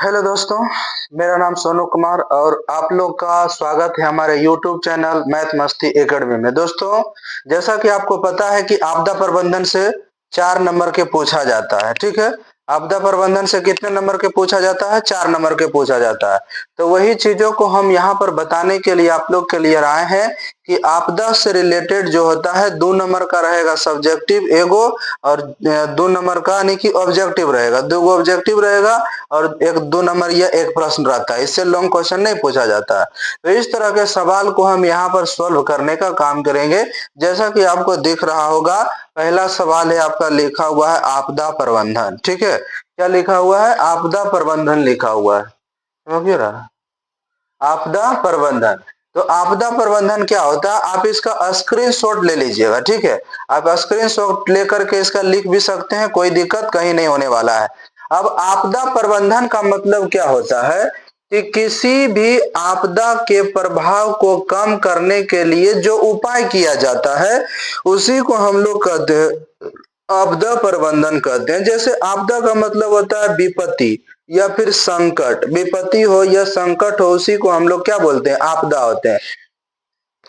Hello दोस्तों, मेरा नाम सोनू कुमार और आप लोग का स्वागत है हमारे यूट्यूब चैनल मैथ मस्ती एकेडमी में। दोस्तों, जैसा कि आपको पता है कि आपदा प्रबंधन से 4 नंबर के पूछा जाता है, ठीक है? आपदा प्रबंधन से कितने नंबर के पूछा जाता है? 4 नंबर के पूछा जाता है। तो वही चीजों को हम यहाँ पर बताने के लिए आप लोग के लिए आए हैं कि आपदा से रिलेटेड जो होता है 2 नंबर का रहेगा सब्जेक्टिव एगो और 2 नंबर का यानी कि ऑब्जेक्टिव रहेगा। 2 ऑब्जेक्टिव रहेगा और एक 2 नंबर या एक प्रश्न रहता है। इससे लॉन्ग क्वेश्चन नहीं पूछा जाता है। तो इस तरह के सवाल को हम यहाँ पर सॉल्व करने का काम करेंगे। जैसा कि आपको दिख रहा होगा, पहला सवाल है आपका लिखा हुआ है आपदा प्रबंधन, ठीक है? क्या लिखा हुआ है? आपदा प्रबंधन लिखा हुआ है। समझ रहा? आपदा प्रबंधन। तो आपदा प्रबंधन क्या होता है, आप इसका स्क्रीनशॉट ले लीजिएगा, ठीक है? आप स्क्रीनशॉट लेकर के इसका लिख भी सकते हैं, कोई दिक्कत कहीं नहीं होने वाला है। अब आपदा प्रबंधन का मतलब क्या होता है कि किसी भी आपदा के प्रभाव को कम करने के लिए जो उपाय किया जाता है उसी को हम लोग कहते हैं आपदा प्रबंधन कहते हैं। जैसे आपदा का मतलब होता है विपत्ति या फिर संकट। विपत्ति हो या संकट हो उसी को हम लोग क्या बोलते हैं? आपदा होते हैं।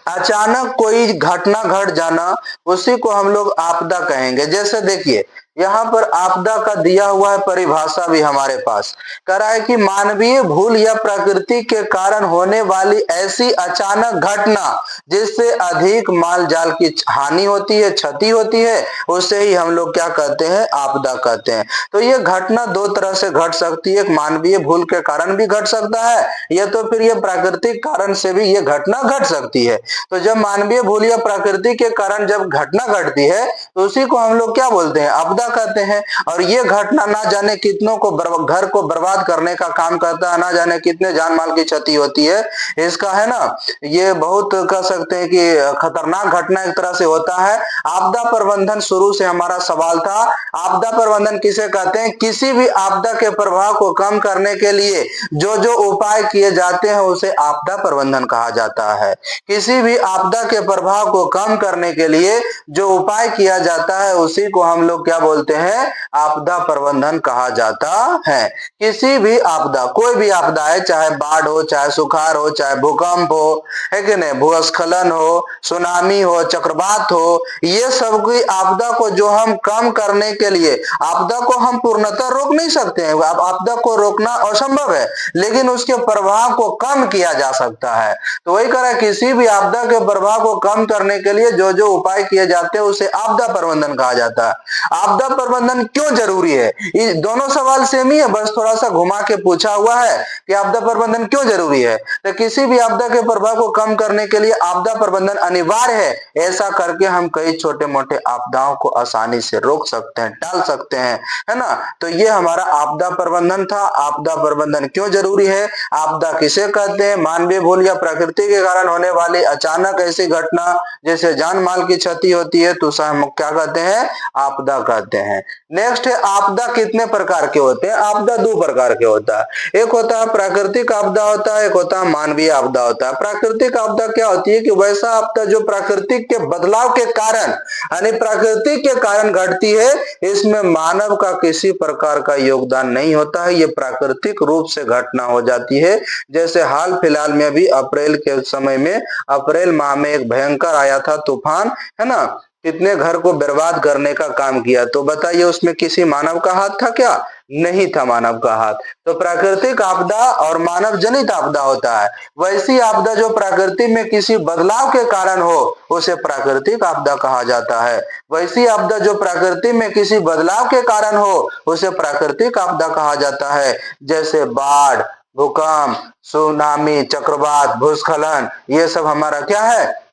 अचानक कोई घटना घट जाना उसी को हम लोग आपदा कहेंगे। जैसे देखिए, यहाँ पर आपदा का दिया हुआ है परिभाषा भी हमारे पास। कह रहा है कि मानवीय भूल या प्रकृति के कारण होने वाली ऐसी अचानक घटना जिससे अधिक माल जाल की हानि होती है, क्षति होती है, उसे ही हम लोग क्या कहते हैं? आपदा कहते हैं। तो ये घटना 2 तरह से घट सकती है। एक मानवीय भूल के कारण भी घट सकता है या तो फिर ये प्राकृतिक कारण से भी ये घटना घट सकती है। तो जब मानवीय भूल या प्रकृति के कारण जब घटना घटती है तो उसी को हम लोग क्या बोलते हैं? आपदा कहते हैं। और ये घटना ना जाने कितनों को घर को बर्बाद करने का काम करता है, ना जाने कितने जान माल की क्षति होती है। इसका है ना, ये बहुत कह सकते हैं कि खतरनाक घटना एक तरह से होता है। आपदा प्रबंधन शुरू से हमारा सवाल था। आपदा प्रबंधन किसे कहते हैं? किसी भी आपदा के प्रभाव को कम करने के लिए जो जो उपाय किए जाते हैं उसे आपदा प्रबंधन कहा जाता है। किसी भी आपदा के प्रभाव को कम करने के लिए जो उपाय किया जाता है उसी को हम लोग क्या बोलते हैं? आपदा प्रबंधन कहा जाता है। किसी भी आपदा, कोई भी आपदा है, चाहे बाढ़ हो, चाहे सुखाड़ हो, चाहे भूकंप हो, है कि नहीं, भूस्खलन हो, सुनामी हो, चक्रवात हो, ये सब की आपदा को जो हम कम करने के लिए, आपदा को हम पूर्णतः रोक नहीं सकते हैं, आपदा को रोकना असंभव है, लेकिन उसके प्रभाव को कम किया जा सकता है। तो वही कह रहा है, किसी भी आपदा के प्रभाव को कम करने के लिए जो जो उपाय किए जाते हैं उसे आपदा प्रबंधन कहा जाता है। आपदा प्रबंधन क्यों जरूरी है? ये दोनों सवाल सेम ही है, बस थोड़ा सा घुमा के पूछा हुआ है कि आपदा प्रबंधन क्यों जरूरी है। तो किसी भी आपदा के प्रभाव को कम करने के लिए आपदा प्रबंधन अनिवार्य है। ऐसा करके हम कई छोटे मोटे आपदाओं को आसानी से रोक सकते हैं, टाल सकते हैं, है ना? तो ये हमारा आपदा प्रबंधन था। आपदा प्रबंधन क्यों जरूरी है? आपदा किसे कहते हैं? मानवीय भूल या प्रकृति के कारण होने वाली अचानक ऐसी घटना जैसे जान माल की क्षति होती है तो उसे हम क्या कहते हैं? आपदा कहते हैं। नेक्स्ट है, आपदा कितने प्रकार के होते हैं? आपदा 2 प्रकार के होता है। एक होता है प्राकृतिक आपदा होता है, एक होता है मानवीय आपदा होता है। प्राकृतिक आपदा क्या होती है कि वैसा आपदा जो प्राकृतिक के बदलाव के कारण यानी प्रकृति के कारण घटती है, इसमें मानव का किसी प्रकार का योगदान नहीं होता है, ये प्राकृतिक रूप से घटना हो जाती है। जैसे हाल फिलहाल में भी अप्रैल के समय में, अप्रैल माह में एक भयंकर आया था तूफान, है ना? कितने घर को बर्बाद करने का काम किया। तो बताइए उसमें किसी मानव का हाथ था क्या? नहीं था मानव का हाथ। तो प्राकृतिक आपदा और मानव जनित आपदा होता है। वैसी आपदा जो प्रकृति में किसी बदलाव के कारण हो उसे प्राकृतिक आपदा कहा जाता है। वैसी आपदा जो प्रकृति में किसी बदलाव के कारण हो उसे प्राकृतिक आपदा कहा जाता है। जैसे बाढ़, भूकंप, सुनामी, चक्रवात, भूस्खलन, ये सब हमारा क्या है?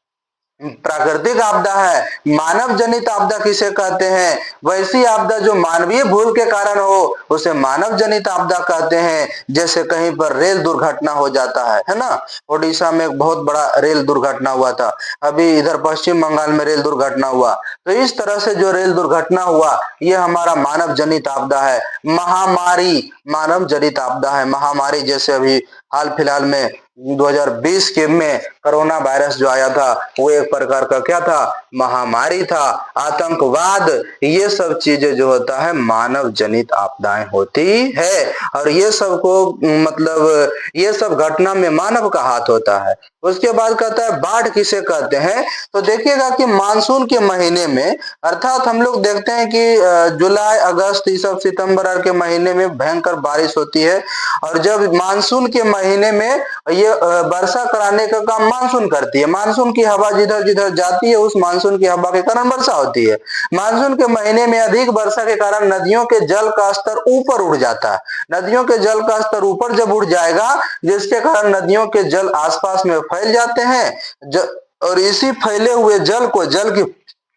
प्राकृतिक आपदा है। मानव जनित आपदा किसे कहते हैं? वैसी आपदा जो मानवीय भूल के कारण हो उसे मानव जनित आपदा कहते हैं। जैसे कहीं पर रेल दुर्घटना हो जाता है ना? ओडिशा में एक बहुत बड़ा रेल दुर्घटना हुआ था, अभी इधर पश्चिम बंगाल में रेल दुर्घटना हुआ। तो इस तरह से जो रेल दुर्घटना हुआ ये हमारा मानव जनित आपदा है। महामारी मानव जनित आपदा है। महामारी जैसे अभी हाल फिलहाल में 2020 के में कोरोना वायरस जो आया था वो एक प्रकार का क्या था, महामारी था। आतंकवाद, ये सब चीजें जो होता है मानव जनित आपदाएं होती है, और ये सब को मतलब ये सब घटना में मानव का हाथ होता है। उसके बाद कहता है बाढ़ किसे कहते हैं, तो देखिएगा कि मानसून के महीने में, अर्थात हम लोग देखते हैं कि जुलाई अगस्त ये सब सितंबर के महीने में भयंकर बारिश होती है, और जब मानसून के महीने में ये वर्षा कराने का काम मानसून करती है। मानसून की हवा जिधर जिधर जाती है उस मानसून की हवा के कारण वर्षा होती है। मानसून के महीने में अधिक वर्षा के कारण नदियों के जल का स्तर ऊपर उड़ जाता है। नदियों के जल का स्तर ऊपर जब उड़ जाएगा, जिसके कारण नदियों के जल आसपास में फैल जाते हैं, और इसी फैले हुए जल की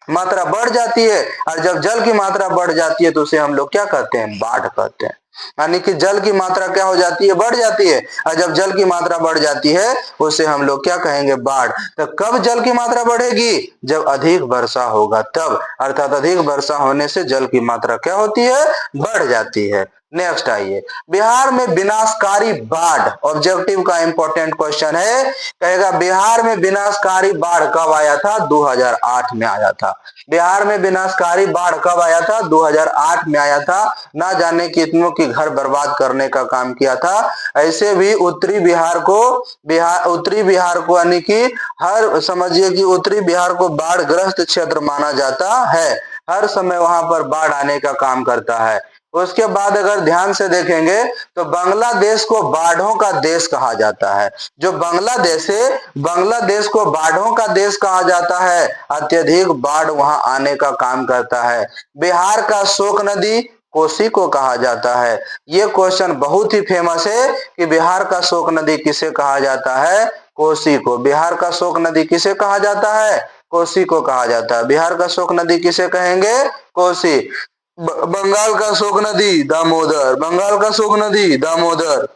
मात्रा बढ़ जाती है, और जब जल की मात्रा बढ़ जाती है तो उसे हम लोग क्या कहते हैं, बाढ़ कहते हैं। यानी कि जल की मात्रा क्या हो जाती है, बढ़ जाती है, और जब जल की मात्रा बढ़ जाती है उसे हम लोग क्या कहेंगे, बाढ़। तो कब जल की मात्रा बढ़ेगी, जब अधिक वर्षा होगा तब, अर्थात अधिक वर्षा होने से जल की मात्रा क्या होती है, बढ़ जाती है। नेक्स्ट आइए, बिहार में विनाशकारी बाढ़, ऑब्जेक्टिव का इंपॉर्टेंट क्वेश्चन है। कहेगा बिहार में विनाशकारी बाढ़ कब आया था, 2008 में आया था। बिहार में विनाशकारी बाढ़ कब आया था, 2008 में आया था। ना जाने कितनों की घर बर्बाद करने का काम किया था। ऐसे भी उत्तरी बिहार को यानी कि हर, समझिए कि उत्तरी बिहार को बाढ़ ग्रस्त क्षेत्र माना जाता है। हर समय वहां पर बाढ़ आने का काम करता है। उसके बाद अगर ध्यान से देखेंगे तो बांग्लादेश को बाढ़ों का देश कहा जाता है। जो बांग्लादेश है, बांग्लादेश को बाढ़ों का देश कहा जाता है। अत्यधिक बाढ़ वहां आने का काम करता है। बिहार का शोक नदी कोसी को कहा जाता है। ये क्वेश्चन बहुत ही फेमस है कि बिहार का शोक नदी किसे कहा जाता है, कोसी को। बिहार का शोक नदी किसे कहा जाता है, कोसी को कहा जाता है। बिहार का शोक नदी किसे कहेंगे, कोसी। बंगाल का शोक नदी दामोदर, बंगाल का शोक नदी दामोदर।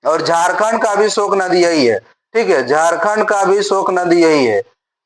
और झारखंड का भी शोक नदी यही है, ठीक है, झारखंड का भी शोक नदी यही है।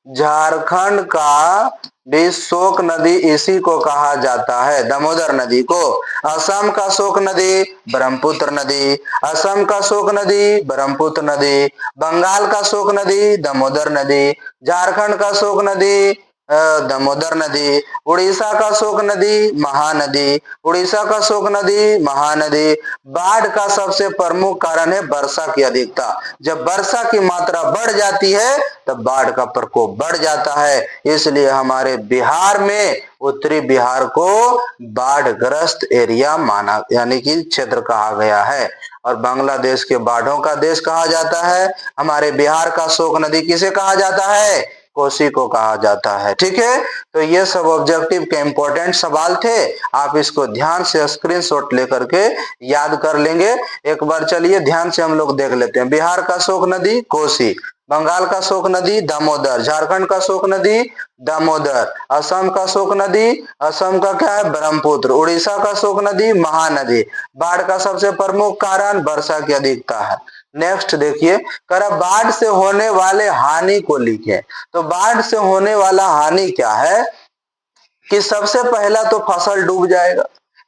झारखंड का भी शोक नदी इसी को कहा जाता है, दामोदर नदी को। असम का शोक नदी ब्रह्मपुत्र नदी, असम का शोक नदी ब्रह्मपुत्र नदी। बंगाल का शोक नदी दामोदर नदी, झारखंड का शोक नदी दामोदर नदी, उड़ीसा का शोक नदी महानदी, उड़ीसा का शोक नदी महानदी। बाढ़ का सबसे प्रमुख कारण है वर्षा की अधिकता। जब वर्षा की मात्रा बढ़ जाती है तब बाढ़ का प्रकोप बढ़ जाता है। इसलिए हमारे बिहार में, उत्तरी बिहार को बाढ़ग्रस्त एरिया माना, यानी कि क्षेत्र कहा गया है। और बांग्लादेश के बाढ़ों का देश कहा जाता है। हमारे बिहार का शोक नदी किसे कहा जाता है, कोसी को कहा जाता है। ठीक है, तो ये सब ऑब्जेक्टिव के इंपॉर्टेंट सवाल थे। आप इसको ध्यान से स्क्रीनशॉट लेकर के याद कर लेंगे। एक बार चलिए ध्यान से हम लोग देख लेते हैं। बिहार का शोक नदी कोसी, बंगाल का शोक नदी दामोदर, झारखंड का शोक नदी दामोदर, असम का शोक नदी, असम का क्या है, ब्रह्मपुत्र, उड़ीसा का शोक नदी महानदी। बाढ़ का सबसे प्रमुख कारण वर्षा की अधिकता है। नेक्स्ट देखिए, कर बाढ़ से होने वाले हानि को लिखे। तो बाढ़ से होने वाला हानि क्या है कि सबसे पहला तो फसल डूब जाएगा।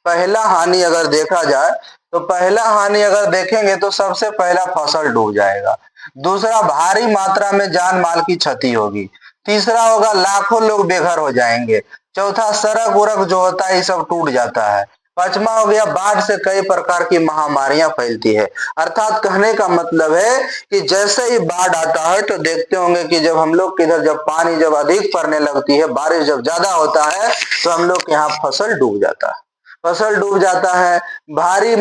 पहला हानि अगर देखा जाए तो पहला हानि अगर देखेंगे तो सबसे पहला फसल डूब जाएगा। दूसरा, भारी मात्रा में जान माल की क्षति होगी। तीसरा होगा लाखों लोग बेघर हो जाएंगे। चौथा, सड़क उड़क जो होता है ये सब टूट जाता है। पांचवा हो गया, बाढ़ से कई प्रकार की महामारियां फैलती है। अर्थात कहने का मतलब है कि जैसे ही बाढ़ आता है तो देखते होंगे कि जब हम लोग किधर जब पानी जब अधिक पड़ने लगती है, बारिश जब ज्यादा होता है तो हम लोग के यहाँ फसल डूब जाता है। फसल डूब जाता है। भारी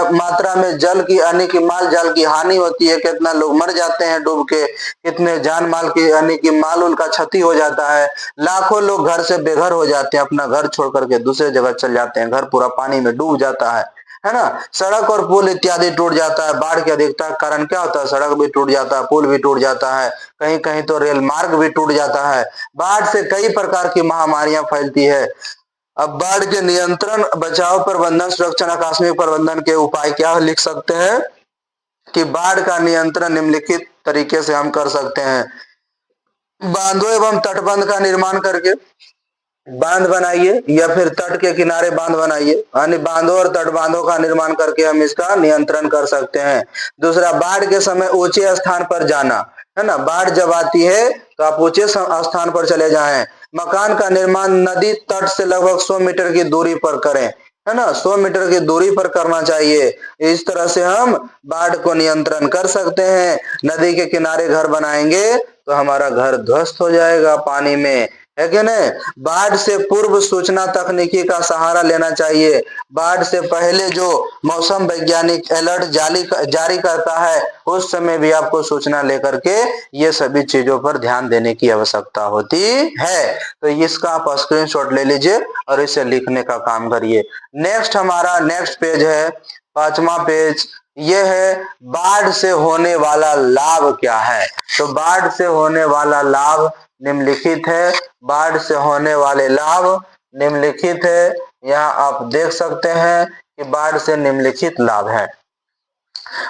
मात्रा में जल की यानी कि माल जाल की हानि होती है। कितना लोग मर जाते हैं डूब के, कितने जान माल की यानी कि माल उनका क्षति हो जाता है। लाखों लोग घर से बेघर हो जाते हैं, अपना घर छोड़ करके दूसरे जगह चल जाते हैं, घर पूरा पानी में डूब जाता है ना। सड़क और पुल इत्यादि टूट जाता है। बाढ़ की अधिकता के कारण क्या होता है, सड़क भी टूट जाता है, पुल भी टूट जाता है, कहीं कहीं तो रेल मार्ग भी टूट जाता है। बाढ़ से कई प्रकार की महामारियां फैलती है। अब बाढ़ के नियंत्रण, बचाव, प्रबंधन, सुरक्षा, आकस्मिक प्रबंधन के उपाय क्या लिख सकते हैं कि बाढ़ का नियंत्रण निम्नलिखित तरीके से हम कर सकते हैं। बांधों एवं तटबंध का निर्माण करके, बांध बनाइए या फिर तट के किनारे बांध बनाइए, यानी बांधों और तट बांधों का निर्माण करके हम इसका नियंत्रण कर सकते हैं। दूसरा, बाढ़ के समय ऊंचे स्थान पर जाना, है ना, बाढ़ जब आती है तो आप ऊंचे स्थान पर चले जाएं। मकान का निर्माण नदी तट से लगभग 100 मीटर की दूरी पर करें, है ना, 100 मीटर की दूरी पर करना चाहिए। इस तरह से हम बाढ़ को नियंत्रण कर सकते हैं। नदी के किनारे घर बनाएंगे तो हमारा घर ध्वस्त हो जाएगा पानी में, है कि नहीं। बाढ़ से पूर्व सूचना तकनीकी का सहारा लेना चाहिए। बाढ़ से पहले जो मौसम वैज्ञानिक अलर्ट जारी करता है, उस समय भी आपको सूचना लेकर के ये सभी चीजों पर ध्यान देने की आवश्यकता होती है। तो इसका आप स्क्रीनशॉट ले लीजिए और इसे लिखने का काम करिए। नेक्स्ट पेज है, 5वां पेज, ये है बाढ़ से होने वाला लाभ क्या है। तो बाढ़ से होने वाला लाभ निम्नलिखित है। बाढ़ से होने वाले लाभ निम्नलिखित है। यहाँ आप देख सकते हैं कि बाढ़ से निम्नलिखित लाभ है।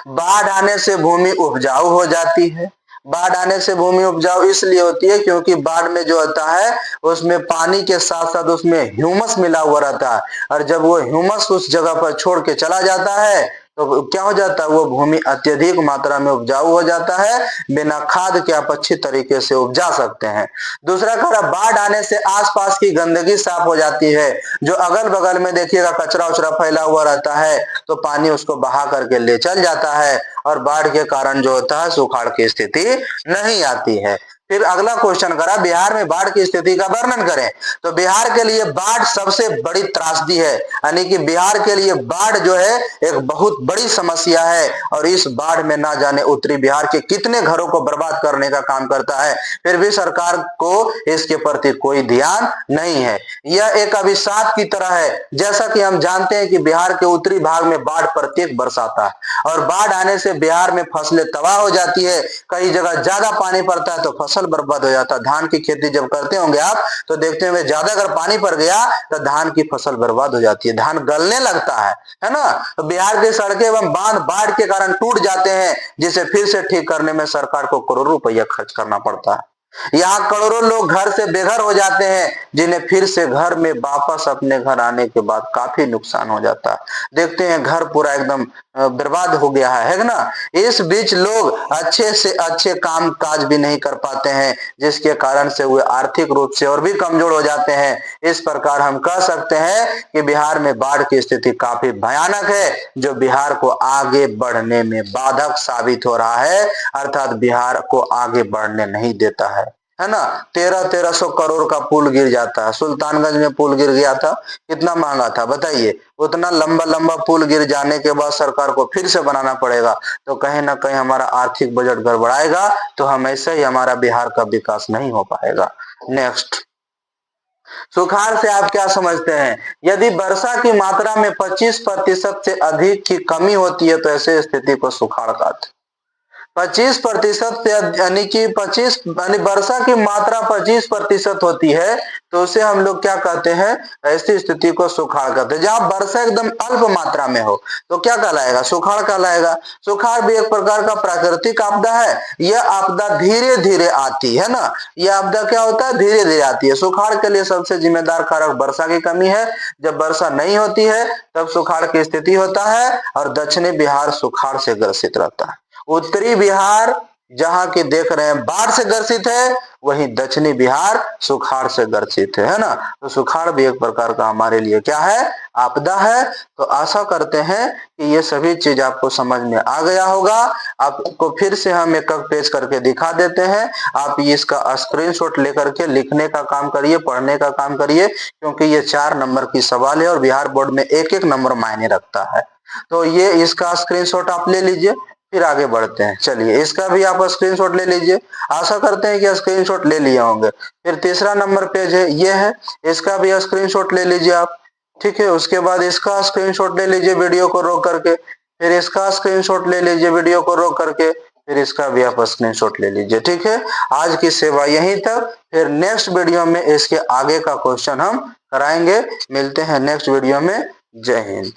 बाढ़ आने से भूमि उपजाऊ हो जाती है। बाढ़ आने से भूमि उपजाऊ इसलिए होती है क्योंकि बाढ़ में जो होता है उसमें पानी के साथ साथ उसमें ह्यूमस मिला हुआ रहता है, और जब वो ह्यूमस उस जगह पर छोड़ के चला जाता है तो क्या हो जाता है, वो भूमि अत्यधिक मात्रा में उपजाऊ हो जाता है। बिना खाद के आप अच्छी तरीके से उपजा सकते हैं। दूसरा कारण, बाढ़ आने से आसपास की गंदगी साफ हो जाती है। जो अगल बगल में देखिएगा कचरा उचरा फैला हुआ रहता है तो पानी उसको बहा करके ले चल जाता है, और बाढ़ के कारण जो होता है सुखाड़ की स्थिति नहीं आती है। फिर अगला क्वेश्चन करा, बिहार में बाढ़ की स्थिति का वर्णन करें। तो बिहार के लिए बाढ़ सबसे बड़ी त्रासदी है, यानी कि बिहार के लिए बाढ़ जो है एक बहुत बड़ी समस्या है, और इस बाढ़ में ना जाने उत्तरी बिहार के कितने घरों को बर्बाद करने का काम करता है, फिर भी सरकार को इसके प्रति कोई ध्यान नहीं है। यह एक अभिशाप की तरह है। जैसा कि हम जानते हैं कि बिहार के उत्तरी भाग में बाढ़ प्रत्येक वर्ष आता है, और बाढ़ आने से बिहार में फसलें तबाह हो जाती है। कई जगह ज्यादा पानी पड़ता है तो फसल बर्बाद हो जाता है। धान की खेती जब करते होंगे आप तो देखते होंगे ज्यादा अगर पानी पड़ गया तो धान की फसल बर्बाद हो जाती है, धान गलने लगता है ना। तो बिहार की सड़कें एवं बांध बाढ़ के कारण टूट जाते हैं, जिसे फिर से ठीक करने में सरकार को करोड़ों रुपया खर्च करना पड़ता है। यहाँ करोड़ों लोग घर से बेघर हो जाते हैं, जिन्हें फिर से घर में वापस अपने घर आने के बाद काफी नुकसान हो जाता है। देखते हैं घर पूरा एकदम बर्बाद हो गया है ना। इस बीच लोग अच्छे से अच्छे काम काज भी नहीं कर पाते हैं, जिसके कारण से वे आर्थिक रूप से और भी कमजोर हो जाते हैं। इस प्रकार हम कह सकते हैं कि बिहार में बाढ़ की स्थिति काफी भयानक है, जो बिहार को आगे बढ़ने में बाधक साबित हो रहा है, अर्थात बिहार को आगे बढ़ने नहीं देता है ना। 1300 करोड़ का पुल गिर जाता है। सुल्तानगंज में पुल गिर गया था, कितना महंगा था बताइए। उतना लंबा पुल गिर जाने के बाद सरकार को फिर से बनाना पड़ेगा, तो कहीं ना कहीं हमारा आर्थिक बजट गड़बड़ाएगा, तो हमेशा ही हमारा बिहार का विकास नहीं हो पाएगा। नेक्स्ट, सुखाड़ से आप क्या समझते हैं। यदि वर्षा की मात्रा में 25% से अधिक की कमी होती है तो ऐसे स्थिति को सुखाड़ कहते हैं। 25% से यानी कि 25 यानी वर्षा की मात्रा 25% होती है तो उसे हम लोग क्या कहते हैं, ऐसी स्थिति को सुखाड़ कहते हैं। जहां वर्षा एकदम अल्प मात्रा में हो तो क्या कहलाएगा, सुखाड़ कहलाएगा। सुखाड़ भी एक प्रकार का प्राकृतिक आपदा है। यह आपदा धीरे धीरे आती है ना, यह आपदा क्या होता है, धीरे धीरे आती है। सुखाड़ के लिए सबसे जिम्मेदार कारक वर्षा की कमी है। जब वर्षा नहीं होती है तब सुखाड़ की स्थिति होता है, और दक्षिणी बिहार सुखाड़ से ग्रसित रहता है। उत्तरी बिहार जहां की देख रहे हैं बाढ़ से ग्रसित है, वहीं दक्षिणी बिहार सुखाड़ से ग्रसित है ना। तो सुखाड़ भी एक प्रकार का हमारे लिए क्या है, आपदा है। तो आशा करते हैं कि ये सभी चीज आपको समझ में आ गया होगा। आपको फिर से हम एक पेज करके दिखा देते हैं। आप इसका स्क्रीनशॉट लेकर के लिखने का काम करिए, पढ़ने का काम करिए, क्योंकि ये 4 नंबर की सवाल है और बिहार बोर्ड में एक नंबर मायने रखता है। तो ये इसका स्क्रीनशॉट आप ले लीजिए, फिर आगे बढ़ते हैं। चलिए इसका भी आप स्क्रीनशॉट ले लीजिए। आशा करते हैं कि स्क्रीनशॉट ले लिए होंगे। फिर तीसरा नंबर पेज है, ये है, इसका भी स्क्रीनशॉट ले लीजिए आप, ठीक है। उसके बाद इसका स्क्रीनशॉट ले लीजिए वीडियो को रोक करके, फिर इसका स्क्रीनशॉट ले लीजिए वीडियो को रोक करके, फिर इसका भी आप स्क्रीनशॉट ले लीजिए, ठीक है। आज की सेवा यहीं तक, फिर नेक्स्ट वीडियो में इसके आगे का क्वेश्चन हम कराएंगे। मिलते हैं नेक्स्ट वीडियो में। जय हिंद।